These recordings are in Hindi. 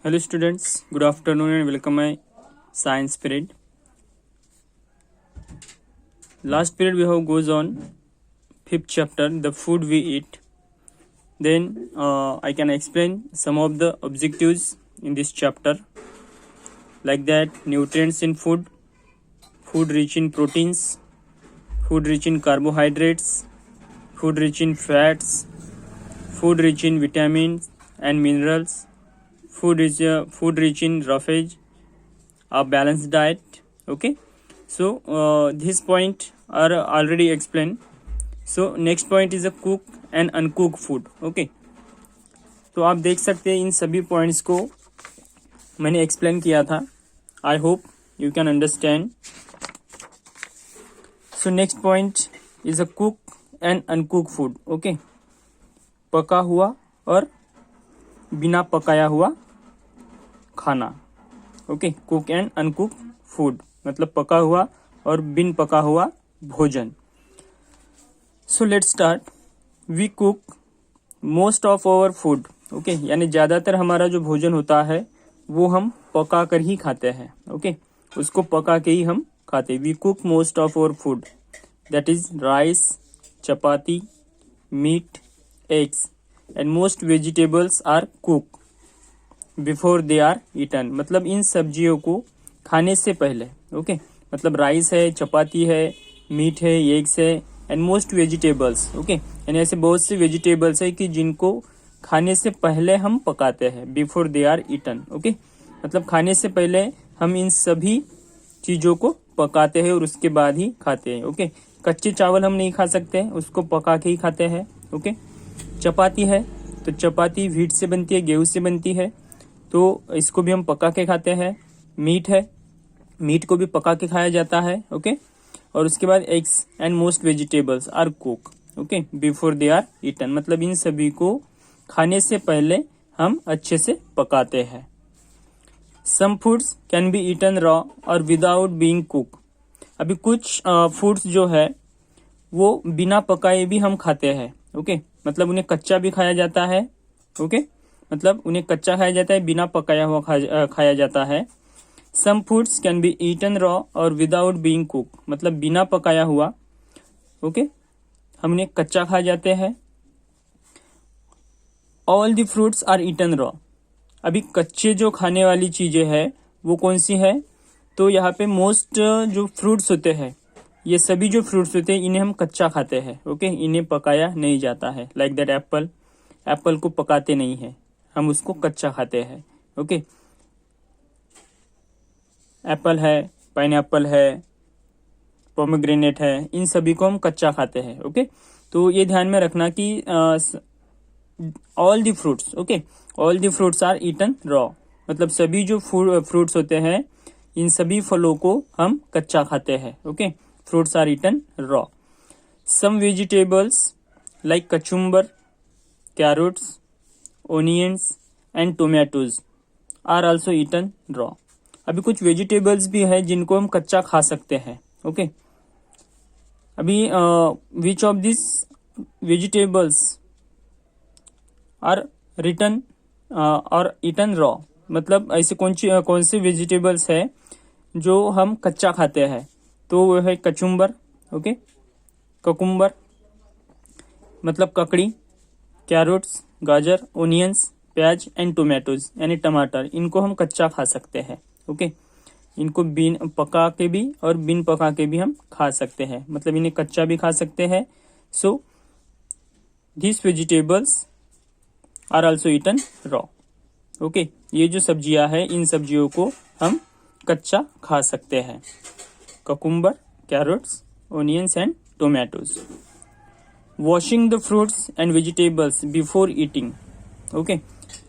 Hello students, good afternoon and welcome my science period. Last period we have goes on fifth chapter, the food we eat. Then I can explain some of the objectives in this chapter, like that nutrients in food, food rich in proteins, food rich in carbohydrates, food rich in fats, food rich in vitamins and minerals, food rich in roughage, a balanced diet. Okay, so this point are already explained. So next point is a cook and uncooked food. Okay, तो आप देख सकते हैं इन सभी पॉइंट्स को मैंने एक्सप्लेन किया था. I hope you can understand. So next point is a cook and uncook food. Okay, पका हुआ और बिना पकाया हुआ खाना. Okay, cook and uncook food मतलब पका हुआ और बिन पका हुआ भोजन. So let's start. We cook most of our food. Okay, यानी ज्यादातर हमारा जो भोजन होता है वो हम पका कर ही खाते हैं. ओके, उसको पका के ही हम खाते हैं. We cook most of our food, that is rice, chapati, meat, eggs and most vegetables are cook before they are eaten. मतलब इन सब्जियों को खाने से पहले. ओके, मतलब राइस है, चपाती है, मीट है, एग्स है एंड मोस्ट वेजिटेबल्स. ओके, यानी ऐसे बहुत से वेजिटेबल्स है कि जिनको खाने से पहले हम पकाते हैं. Before they are eaten. Okay, मतलब खाने से पहले हम इन सभी चीजों को पकाते हैं और उसके बाद ही खाते हैं. ओके, कच्चे चावल हम नहीं खा सकते, उसको पका के ही खाते हैं. ओके, चपाती है तो चपाती व्हीट से बनती है, गेहूं से बनती है, तो इसको भी हम पका के खाते हैं. मीट है, मीट को भी पका के खाया जाता है. ओके, और उसके बाद eggs and most vegetables are cook. Okay, before they are eaten मतलब इन सभी को खाने से पहले हम अच्छे से पकाते हैं. Some foods can be eaten raw और विदाउट बीइंग कुक. अभी कुछ फूड्स जो है वो बिना पकाए भी हम खाते हैं. ओके, मतलब उन्हें कच्चा भी खाया जाता है. ओके, मतलब उन्हें कच्चा खाया जाता है, बिना पकाया हुआ खाया जाता है. Some foods can be eaten raw और विदाउट बीइंग कुक मतलब बिना पकाया हुआ. ओके, हम उन्हें कच्चा खा जाते हैं. All the fruits are eaten raw. अभी कच्चे जो खाने वाली चीजें है वो कौन सी है, तो यहाँ पे मोस्ट जो फ्रूट्स होते हैं, ये सभी जो फ्रूट्स होते हैं इन्हें हम कच्चा खाते हैं. ओके, इन्हें पकाया नहीं जाता है. लाइक दैट एप्पल, एप्पल को पकाते नहीं है, हम उसको कच्चा खाते हैं. ओके, एप्पल है, पाइनएप्पल है, पोमेग्रेनेट है, इन सभी को हम कच्चा खाते हैं. ओके, तो ये ध्यान में रखना कि all the fruits. Okay, all the fruits are eaten raw मतलब सभी जो फ्रूट्स होते हैं इन सभी फलों को हम कच्चा खाते हैं. Okay, fruits are eaten raw. Some vegetables like cucumber, carrots, onions and tomatoes are also eaten raw. अभी कुछ वेजिटेबल्स भी है जिनको हम कच्चा खा सकते हैं. ओके, अभी which of this vegetables are written और ईटन रॉ मतलब ऐसे कौन से वेजिटेबल्स है जो हम कच्चा खाते हैं, तो वो है कचुम्बर. ओके, ककुम्बर मतलब ककड़ी, कैरेट्स गाजर, ओनियंस प्याज एंड टोमेटोज यानी टमाटर, इनको हम कच्चा खा सकते हैं. ओके, इनको बिन पका के भी और बिन पका के भी हम खा सकते हैं, मतलब इन्हें कच्चा भी खा सकते हैं. So this vegetables are also eaten raw. Okay, ये जो सब्जियां हैं इन सब्जियों को हम कच्चा खा सकते हैं. Cucumber, carrots, onions and tomatoes. Washing the fruits and vegetables before eating. Okay,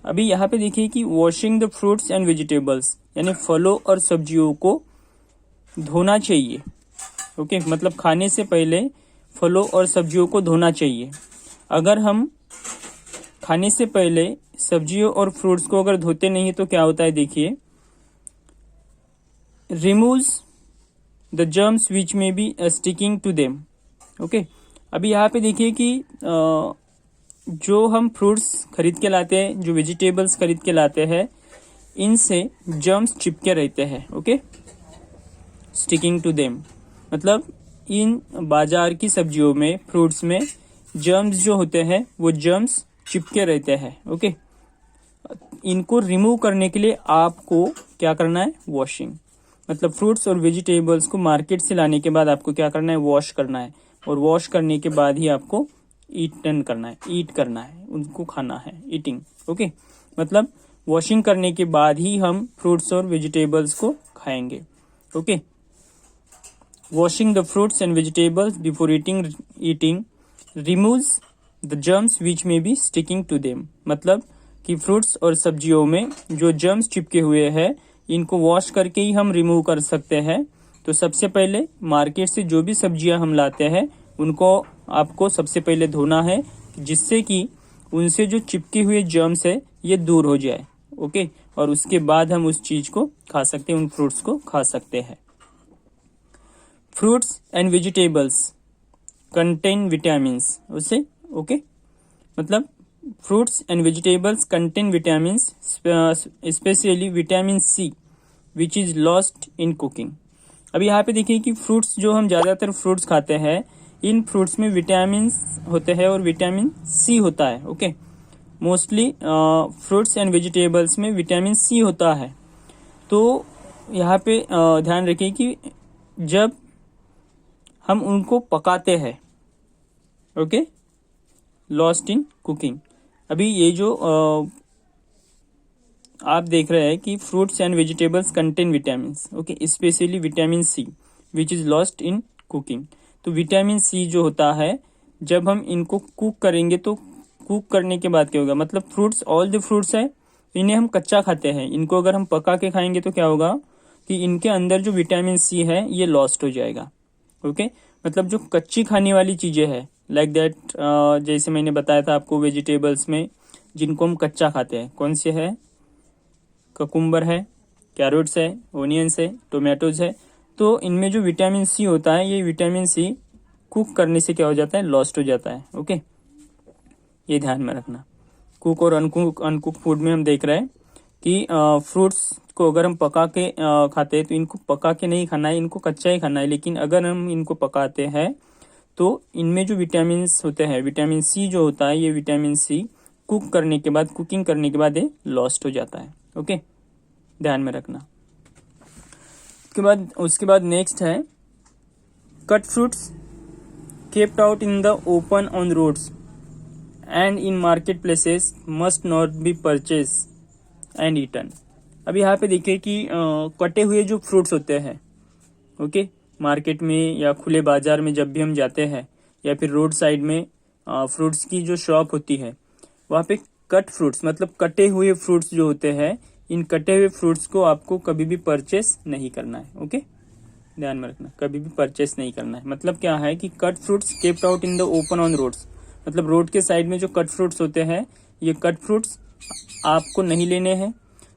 अभी यहाँ पे देखिए कि washing the fruits and vegetables यानी फलों और सब्जियों को धोना चाहिए. ओके, मतलब खाने से पहले फलों और सब्जियों को धोना चाहिए. अगर हम खाने से पहले सब्जियों और फ्रूट्स को अगर धोते नहीं तो क्या होता है, देखिए, removes the germs which may be sticking to them. Okay, अभी यहाँ पे देखिए कि जो हम फ्रूट्स खरीद के लाते हैं, जो वेजिटेबल्स खरीद के लाते हैं, इनसे जर्म्स चिपके रहते हैं, ओके, स्टिकिंग टू देम। मतलब इन बाजार की सब्जियों में, फ्रूट्स में जर्म्स जो होते हैं वो जर्म्स चिपके रहते हैं, ओके। इनको रिमूव करने के लिए आपको क्या करना है, वॉशिंग। मतलब फ्रूट्स और वेजिटेबल्स को मार्केट से लाने के बाद आपको क्या करना है, वॉश करना है, और वॉश करने के बाद ही आपको ईट करना है, उनको खाना है, ईटिंग, ओके। मतलब वॉशिंग करने के बाद ही हम फ्रूट्स और वेजिटेबल्स को खाएंगे, okay. Washing the fruits and vegetables before eating removes the germs which may be sticking to them. मतलब कि फ्रूट्स और सब्जियों में जो जर्म्स चिपके हुए हैं इनको वॉश करके ही हम रिमूव कर सकते हैं। तो सबसे पहले मार्केट से जो भी सब्जियां हम लाते हैं उनको आपको सबसे पहले धोना है, जिससे कि उनसे जो चिपके हुए जर्म्स है ये दूर हो जाए, ओके। और उसके बाद हम उस चीज को खा सकते हैं, उन फ्रूट्स को खा सकते हैं। Fruits and vegetables contain vitamins, उसे, ओके। मतलब fruits and vegetables contain vitamins, specially vitamin C which is lost in cooking. अब यहाँ पे देखिए कि फ्रूट्स जो हम ज्यादातर फ्रूट्स खाते हैं, इन फ्रूट्स में विटामिन होते हैं और विटामिन सी होता है, okay. Mostly fruits and vegetables में विटामिन सी होता है। तो यहाँ पे ध्यान रखिए कि जब हम उनको पकाते हैं, ओके, लॉस्ट इन कुकिंग। अभी ये जो आप देख रहे हैं कि fruits and vegetables contain vitamins, okay, specially vitamin C which is lost in cooking. तो विटामिन सी जो होता है, जब हम इनको कुक करेंगे तो कुक करने के बाद क्या होगा, मतलब फ्रूट्स, ऑल द फ्रूट्स है, इन्हें हम कच्चा खाते हैं, इनको अगर हम पका के खाएंगे तो क्या होगा कि इनके अंदर जो विटामिन सी है ये लॉस्ट हो जाएगा, ओके। मतलब जो कच्ची खाने वाली चीजें है, लाइक दैट, जैसे मैंने बताया था आपको, वेजिटेबल्स में जिनको हम कच्चा खाते हैं, कौन से है, ककुम्बर है, कैरोट्स है, ओनियंस है, टोमेटोज है। तो इनमें जो विटामिन सी होता है, ये विटामिन सी कुक करने से क्या हो जाता है, लॉस्ट हो जाता है, ओके। ये ध्यान में रखना। कुक और अनकुक फूड में हम देख रहे हैं कि फ्रूट्स को अगर हम पका के खाते हैं तो इनको पका के नहीं खाना है, इनको कच्चा ही खाना है। लेकिन अगर हम इनको पकाते हैं तो इनमें जो विटामिन होते हैं, विटामिन सी जो होता है, ये विटामिन सी कुकिंग करने के बाद ये लॉस्ट हो जाता है, ओके, ध्यान में रखना। उसके बाद नेक्स्ट है cut fruits kept out in the open on roads and in market places must not be purchase and eaten. अब यहाँ पे देखिए कि कटे हुए जो फ्रूट्स होते हैं, ओके, मार्केट में या खुले बाजार में जब भी हम जाते हैं या फिर रोड साइड में फ्रूट्स की जो शॉप होती है, वहाँ पे कट फ्रूट्स, मतलब कटे हुए फ्रूट्स जो होते हैं, इन कटे हुए फ्रूट्स को आपको कभी भी परचेस नहीं करना है, ओके, ध्यान में रखना, कभी भी परचेस नहीं करना है। मतलब क्या है कि cut fruits kept out in the open on roads, मतलब रोड के साइड में जो कट फ्रूट्स होते हैं, ये कट फ्रूट्स आपको नहीं लेने हैं।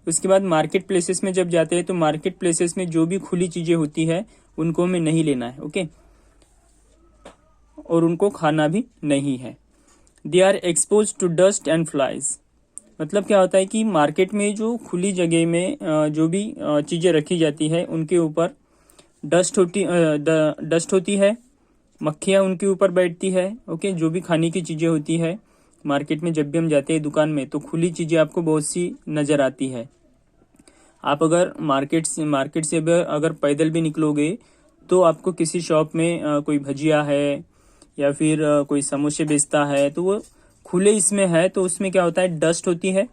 उसके बाद मार्केट प्लेसेस में जब जाते हैं तो मार्केट प्लेसेस में जो भी खुली चीजें होती है उनको हमें नहीं लेना है, ओके, और उनको खाना भी नहीं है। They are expose to dust and flies. मतलब क्या होता है कि मार्केट में जो खुली जगह में जो भी चीजें रखी जाती है उनके ऊपर डस्ट होती है, मक्खियां उनके ऊपर बैठती है, ओके। जो भी खाने की चीजें होती है मार्केट में, जब भी हम जाते हैं दुकान में तो खुली चीजें आपको बहुत सी नजर आती है। आप अगर मार्केट से अगर पैदल भी निकलोगे तो आपको किसी शॉप में कोई भजिया है या फिर कोई समोसे बेचता है तो वो खुले इसमें है, तो उसमें क्या होता है, डस्ट होती है,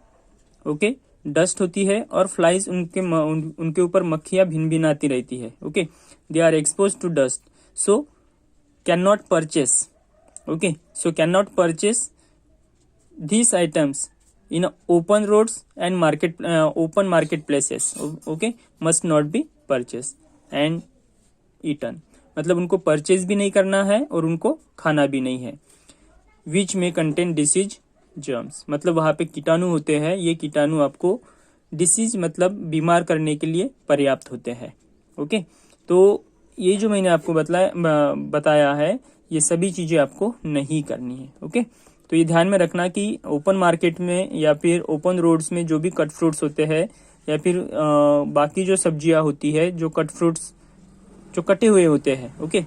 ओके, डस्ट होती है और फ्लाइज उनके ऊपर मक्खियां भिनभिनाती रहती है, okay. They are expose to dust, so can not purchase, okay, so can not purchase these items in open roads and open market places, okay, must not be purchased and eaten। मतलब उनको परचेज भी नहीं करना है और उनको खाना भी नहीं है। which may contain disease germs, मतलब वहां पे कीटाणु होते हैं, ये कीटाणु आपको डिसीज मतलब बीमार करने के लिए पर्याप्त होते हैं, ओके। तो ये जो मैंने आपको बताया है ये सभी चीजें आपको नहीं करनी है, ओके। तो ये ध्यान में रखना कि ओपन मार्केट में या फिर ओपन रोड्स में जो भी कट फ्रूट्स होते हैं या फिर बाकी जो सब्जियां होती है, जो कट फ्रूट्स जो कटे हुए होते हैं, ओके,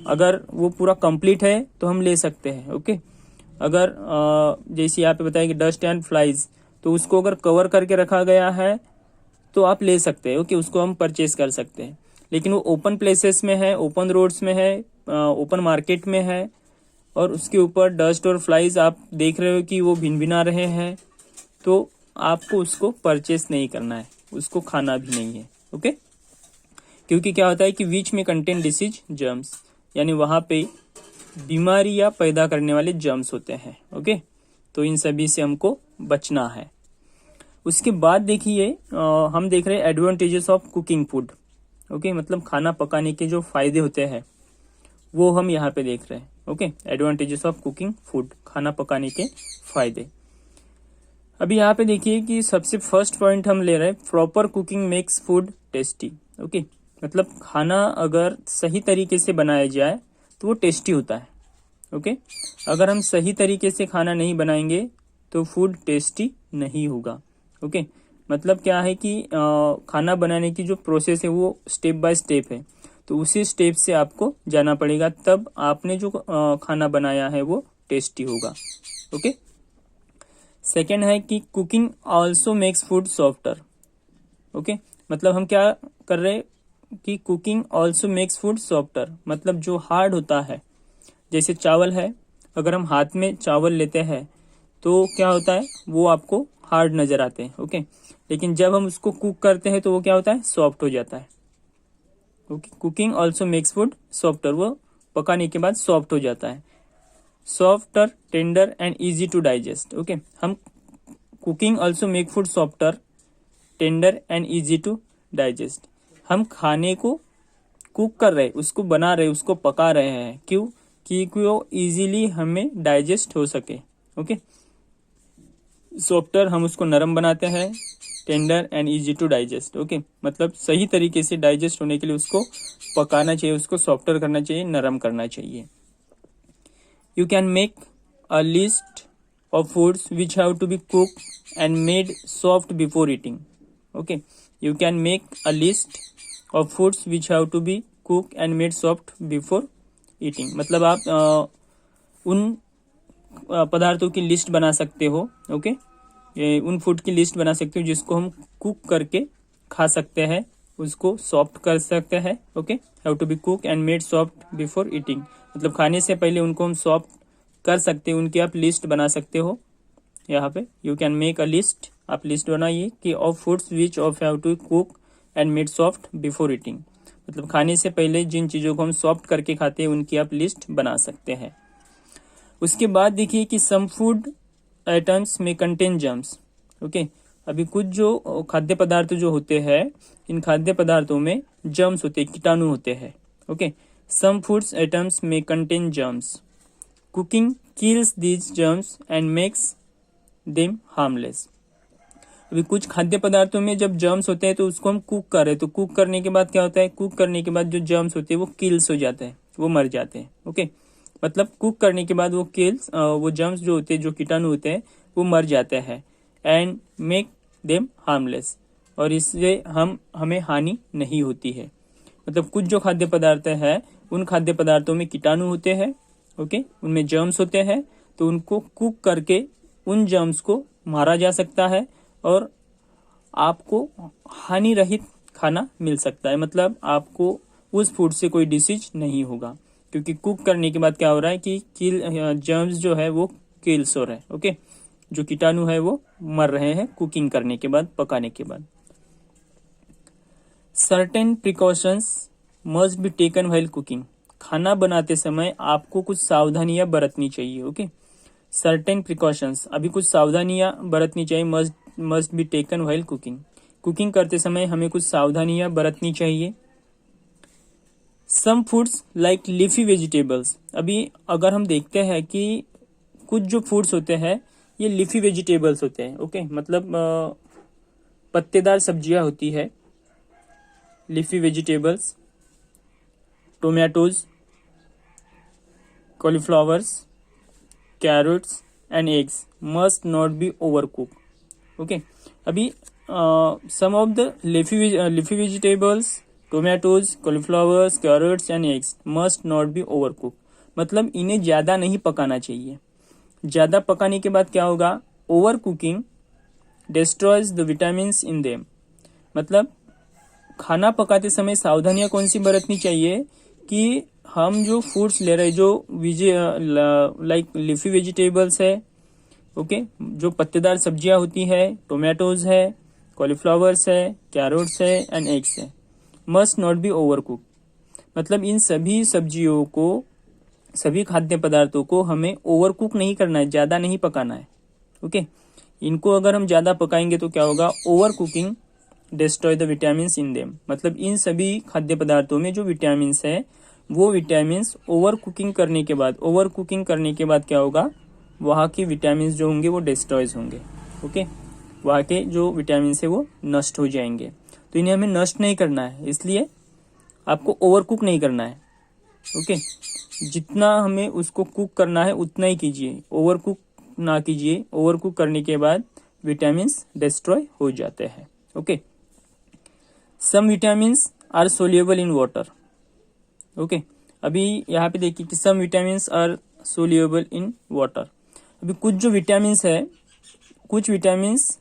अगर वो पूरा कंप्लीट है तो हम ले सकते हैं, ओके। अगर जैसे यहाँ पे बताया कि डस्ट एंड फ्लाइज, तो उसको अगर कवर करके रखा गया है तो आप ले सकते हैं, ओके, उसको हम परचेज कर सकते हैं। लेकिन वो ओपन प्लेसेस में है, ओपन रोड्स में है, ओपन मार्केट में है और उसके ऊपर डस्ट और फ्लाइज आप देख रहे हो कि वो भिनभिना रहे हैं, तो आपको उसको परचेस नहीं करना है, उसको खाना भी नहीं है, ओके। क्योंकि क्या होता है कि विच में कंटेन डिसीज जर्म्स, यानी वहां पे बीमारियां पैदा करने वाले जर्म्स होते हैं, ओके। तो इन सभी से हमको बचना है। उसके बाद देखिए हम देख रहे हैं advantages of cooking food, okay, मतलब खाना पकाने के जो फायदे होते हैं वो हम यहाँ पे देख रहे हैं, okay. Advantages of cooking food, खाना पकाने के फायदे। अभी यहाँ पे देखिए कि सबसे फर्स्ट पॉइंट हम ले रहे हैं, proper cooking makes food tasty, okay. मतलब खाना अगर सही तरीके से बनाया जाए तो वो टेस्टी होता है, ओके। अगर हम सही तरीके से खाना नहीं बनाएंगे तो फूड टेस्टी नहीं होगा, ओके। मतलब क्या है कि खाना बनाने की जो प्रोसेस है वो स्टेप बाय स्टेप है, तो उसी स्टेप से आपको जाना पड़ेगा, तब आपने जो खाना बनाया है वो टेस्टी होगा, ओके। सेकेंड है कि cooking also makes food softer, okay. मतलब हम क्या कर रहे हैं कि cooking also makes food softer, मतलब जो हार्ड होता है, जैसे चावल है, अगर हम हाथ में चावल लेते हैं तो क्या होता है, वो आपको हार्ड नजर आते हैं, ओके। लेकिन जब हम उसको कुक करते हैं तो वो क्या होता है, सॉफ्ट हो जाता है, okay. Cooking also makes food softer, वो पकाने के बाद सॉफ्ट हो जाता है, softer, tender and easy to digest, okay. हम cooking also make food softer, tender and easy to digest, हम खाने को कुक कर रहे, उसको बना रहे, उसको पका रहे हैं, क्यों, क्योंकि वो इजीली हमें डाइजेस्ट हो सके, ओके। सॉफ्टर, हम उसको नरम बनाते हैं, tender and easy to digest, okay. मतलब सही तरीके से डाइजेस्ट होने के लिए उसको पकाना चाहिए, उसको सॉफ्टर करना चाहिए, नरम करना चाहिए। You can make a list of foods which have to be cook and made soft before eating, okay. You can make a list of foods which have to be cook and made soft before eating, मतलब आप उन पदार्थों की लिस्ट बना सकते हो, ओके। उन फूड की लिस्ट बना सकते हो जिसको हम कुक करके खा सकते हैं, उसको सॉफ्ट कर सकते हैं, okay. Have to be cook and made soft before eating, मतलब खाने से पहले उनको हम सॉफ्ट कर सकते हैं, उनकी आप लिस्ट बना सकते हो। यहाँ पे you can make a list, आप लिस्ट बनाइए कि of foods which of have to cook and made soft before eating, मतलब खाने से पहले जिन चीजों को हम सॉफ्ट करके खाते हैं उनकी आप लिस्ट बना सकते हैं। उसके बाद देखिए कि सम फूड आइटम्स में कंटेन जर्म्स, ओके। अभी कुछ जो खाद्य पदार्थ जो होते हैं, इन खाद्य पदार्थों में जर्म्स होते हैं, कीटाणु होते हैं, ओके। सम फूड्स आइटम्स में contain germs, cooking kills these germs and makes them harmless. अभी कुछ खाद्य पदार्थों में जब जर्म्स होते हैं तो उसको हम कुक कर रहे हैं, तो कुक करने के बाद क्या होता है, कुक करने के बाद जो जर्म्स होते हैं वो किल्स हो जाते हैं, वो मर जाते हैं, ओके। मतलब कुक करने के बाद वो किल्स, वो जर्म्स जो होते हैं, जो कीटाणु होते हैं वो मर जाते हैं, एंड मेक देम हार्मलेस, और इससे हमें हानि नहीं होती है। मतलब कुछ जो खाद्य पदार्थ है उन खाद्य पदार्थों में कीटाणु होते हैं, ओके, उनमें जर्म्स होते हैं, तो उनको कुक करके उन जर्म्स को मारा जा सकता है और आपको हानि रहित खाना मिल सकता है, मतलब आपको उस फूड से कोई डिसीज नहीं होगा, क्योंकि कुक करने के बाद क्या हो रहा है कि जर्म्स जो है वो किल्स हो रहे हैं, ओके। जो कीटाणु है वो मर रहे हैं कुकिंग करने के बाद, पकाने के बाद। Certain precautions must be taken while cooking, खाना बनाते समय आपको कुछ सावधानियां बरतनी चाहिए, ओके। सर्टेन प्रिकॉशंस, अभी कुछ सावधानियां बरतनी चाहिए, must be taken while cooking, cooking करते समय हमें कुछ सावधानियां बरतनी चाहिए। Some foods like leafy vegetables, अभी अगर हम देखते हैं कि कुछ जो फूड्स होते हैं ये लीफी वेजिटेबल्स होते हैं, ओके। मतलब पत्तेदार सब्जियां होती है, leafy vegetables, tomatoes, cauliflowers, carrots, and eggs must not be overcooked. Okay. अभी some of the leafy vegetables, tomatoes, cauliflowers, carrots and eggs must not be overcooked. मतलब इन्हें ज़्यादा नहीं पकाना चाहिए. ज़्यादा पकाने के बाद क्या होगा? Over cooking destroys the vitamins in them. मतलब खाना पकाते समय सावधानियां कौन सी बरतनी चाहिए कि हम जो फूड्स ले रहे हैं, जो लाइक लीफी वेजिटेबल्स है, ओके, जो पत्तेदार सब्जियां होती है, टोमेटोज है, कॉलीफ्लावर्स है, कैरोट्स है एंड एग्स है, must not B over cook. मतलब इन सभी सब्जियों को, सभी खाद्य पदार्थों को हमें ओवर कुक नहीं करना है, ज्यादा नहीं पकाना है. ओके. इनको अगर हम ज्यादा पकाएंगे तो क्या होगा? Over cooking destroy the vitamins in them. मतलब इन सभी खाद्य पदार्थों में जो विटामिन्स है, वो विटामिन्स ओवर कुकिंग करने के बाद क्या होगा? वहाँ की विटामिन्स जो होंगे वो डिस्ट्रॉयज होंगे. ओके. वहाँ के जो विटामिन्स है वो नष्ट हो जाएंगे. तो इन्हें हमें नष्ट नहीं करना है, इसलिए आपको ओवर कुक नहीं करना है. ओके. जितना हमें उसको कुक करना है उतना ही कीजिए, ओवर कुक ना कीजिए. ओवर कुक करने के बाद विटामिन्स डिस्ट्रॉय हो जाते हैं. Okay. Some vitamins are soluble in water. Okay. अभी यहाँ पे देखिए कि some vitamins are soluble in water. अभी कुछ जो विटामिन्स है, कुछ विटामिन्स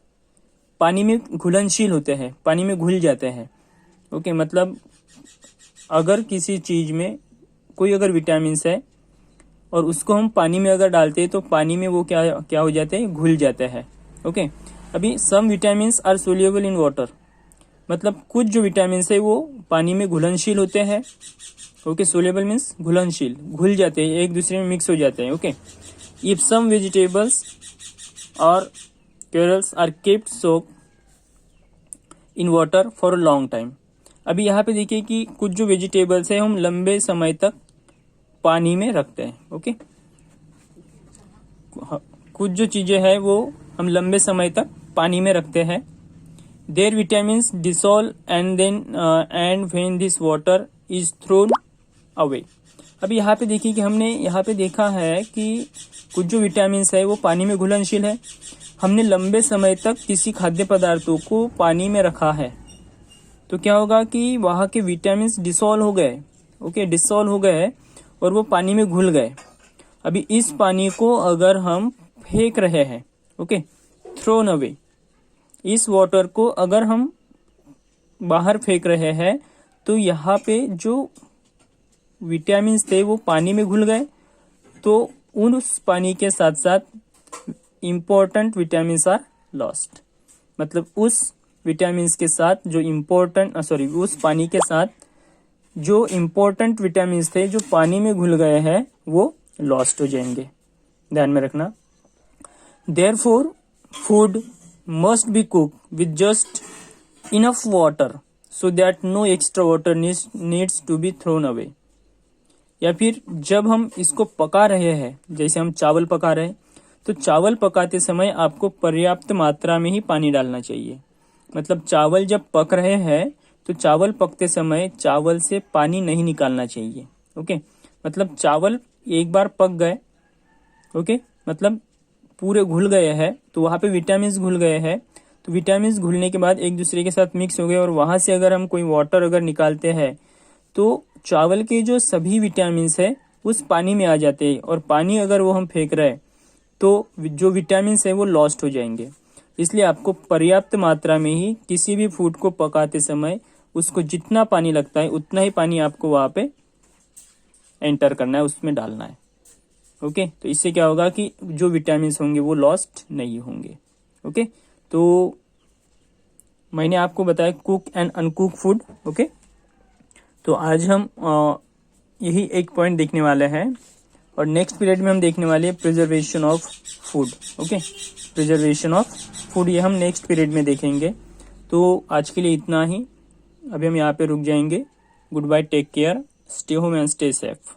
पानी में घुलनशील होते हैं, पानी में घुल जाते हैं. ओके. मतलब अगर किसी चीज में कोई अगर विटामिन्स है और उसको हम पानी में अगर डालते हैं तो पानी में वो क्या हो जाते हैं? घुल जाते हैं. ओके. अभी some vitamins are soluble in water. मतलब कुछ जो विटामिन्स है वो पानी में घुलनशील होते हैं. ओके. सोल्यूबल मीन्स घुलनशील, घुल जाते हैं, एक दूसरे में मिक्स हो जाते हैं. ओके. इफ सम वेजिटेबल्स और carrots are kept soak in water for a long time. अभी यहाँ पे देखिए कि कुछ जो वेजिटेबल्स है हम लंबे समय तक पानी में रखते हैं. ओके. कुछ जो चीजें हैं वो हम लंबे समय तक पानी में रखते हैं. Their vitamins dissolve and when this water is thrown away. अभी यहाँ पे देखिए कि हमने यहाँ पे देखा है कि कुछ जो विटामिन्स है वो पानी में घुलनशील है. हमने लंबे समय तक किसी खाद्य पदार्थों को पानी में रखा है तो क्या होगा कि वहाँ के विटामिन्स डिसॉल्व हो गए. ओके. डिसॉल्व हो गए और वो पानी में घुल गए. अभी इस पानी को अगर हम फेंक रहे हैं, ओके, थ्रोन अवे, इस वाटर को अगर हम बाहर फेंक रहे हैं तो यहाँ पे जो विटामिन्स थे वो पानी में घुल गए, तो उस पानी के साथ साथ इम्पोर्टेंट विटामिन्स आर लॉस्ट. मतलब उस विटामिन्स के साथ जो उस पानी के साथ जो इम्पोर्टेंट विटामिन्स थे जो पानी में घुल गए हैं वो लॉस्ट हो जाएंगे. ध्यान में रखना. Therefore food must be cook with just enough water so that no extra water needs to be thrown away. या फिर जब हम इसको पका रहे हैं, जैसे हम चावल पका रहे हैं, तो चावल पकाते समय आपको पर्याप्त मात्रा में ही पानी डालना चाहिए. मतलब चावल जब पक रहे हैं तो चावल पकते समय चावल से पानी नहीं निकालना चाहिए. ओके. मतलब चावल एक बार पक गए, ओके, मतलब पूरे घुल गए हैं, तो वहाँ पे विटामिन्स घुल गए हैं, तो विटामिन्स घुलने के बाद एक दूसरे के साथ मिक्स हो गए और वहाँ से अगर हम कोई वाटर अगर निकालते हैं तो चावल के जो सभी विटामिन्स है उस पानी में आ जाते हैं और पानी अगर वो हम फेंक रहे हैं तो जो विटामिन्स है वो लॉस्ट हो जाएंगे. इसलिए आपको पर्याप्त मात्रा में ही किसी भी फूड को पकाते समय उसको जितना पानी लगता है उतना ही पानी आपको वहाँ पे एंटर करना है, उसमें डालना है. ओके. तो इससे क्या होगा कि जो विटामिन्स होंगे वो लॉस्ट नहीं होंगे. ओके. तो मैंने आपको बताया cook and uncook food. Okay. तो आज हम यही एक पॉइंट देखने वाले हैं और नेक्स्ट पीरियड में हम देखने वाले हैं preservation of food. Okay. Preservation of food ये हम नेक्स्ट पीरियड में देखेंगे. तो आज के लिए इतना ही. अभी हम यहाँ पे रुक जाएंगे. Good bye, take care, stay home and stay safe.